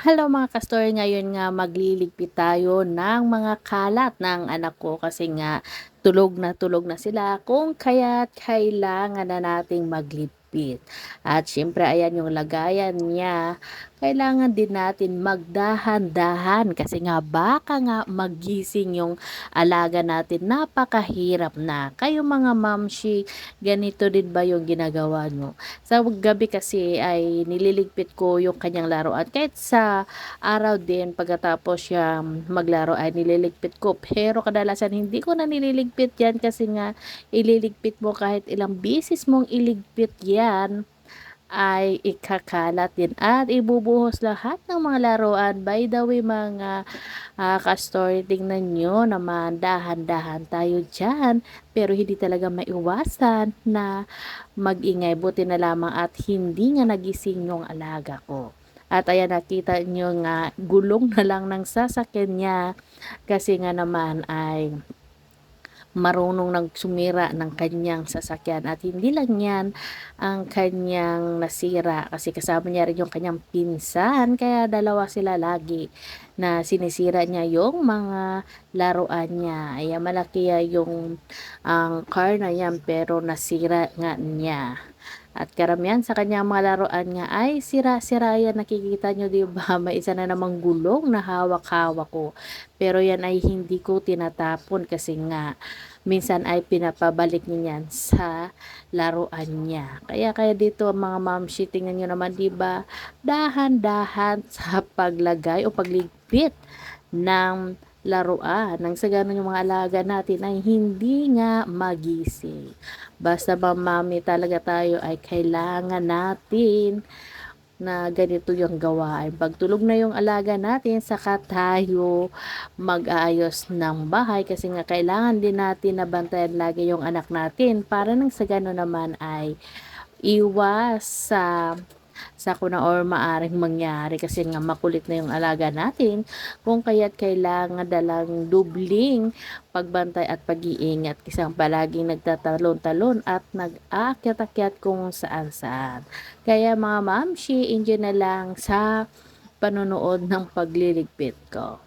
Hello mga kastor, ngayon nga magliligpit tayo ng mga kalat ng anak ko kasi nga tulog na sila kung kaya't kailangan na nating magligpit. At syempre ayan yung lagayan niya, kailangan din natin magdahan-dahan kasi nga baka nga magising yung alaga natin, napakahirap na. Kayo mga mamshi, ganito din ba yung ginagawa nyo? Sa gabi kasi ay nililigpit ko yung kanyang laruan. Kahit sa araw din pagkatapos siya maglaro ay nililigpit ko. Pero kadalasan hindi ko na nililigpit yan kasi nga ililigpit mo kahit ilang bisis mong iligpit yan ay ikakalat din at ibubuhos lahat ng mga laruan. By the way mga ka-story, tingnan nyo naman, dahan-dahan tayo dyan. Pero hindi talaga maiwasan na magingay. Buti na lamang at hindi nga nagising yung alaga ko. At ayan, nakita nyo nga, gulong na lang ng sasakyan niya kasi nga naman ay marunong nang sumira ng kanyang sasakyan at hindi lang yan ang kanyang nasira kasi kasama niya rin yung kanyang pinsan kaya dalawa sila lagi na sinisira niya yung mga laruan niya. Ayan, malaki yung ang car na yan pero nasira nga niya. At karamihan sa kanyang mga laruan nga ay sira-sira yan. Nakikita nyo, di ba? May isa na namang gulong na hawak-hawak ko. Pero yan ay hindi ko tinatapon kasi nga minsan ay pinapabalik niya yan sa laruan niya. Kaya dito mga mamshi, tingnan nyo naman, di ba? Dahan-dahan sa paglagay o pagligpit ng laruan nang sa ganun yung mga alaga natin ay hindi nga magising. Basta ba mami talaga tayo ay kailangan natin na ganito yung gawain. Pag tulog na yung alaga natin, saka tayo mag-aayos ng bahay kasi nga kailangan din natin nabantayan lagi yung anak natin para nang sa gano'n naman ay iwas sa kuna or maaring mangyari kasi nga makulit na yung alaga natin kung kaya't kailangan dalang dubling pagbantay at pag-iingat kasi palaging nagtatalon-talon at nag-aakyat-akyat kung saan-saan. Kaya mga mamshi, enjoy na lang sa panonood ng pagliligpit ko.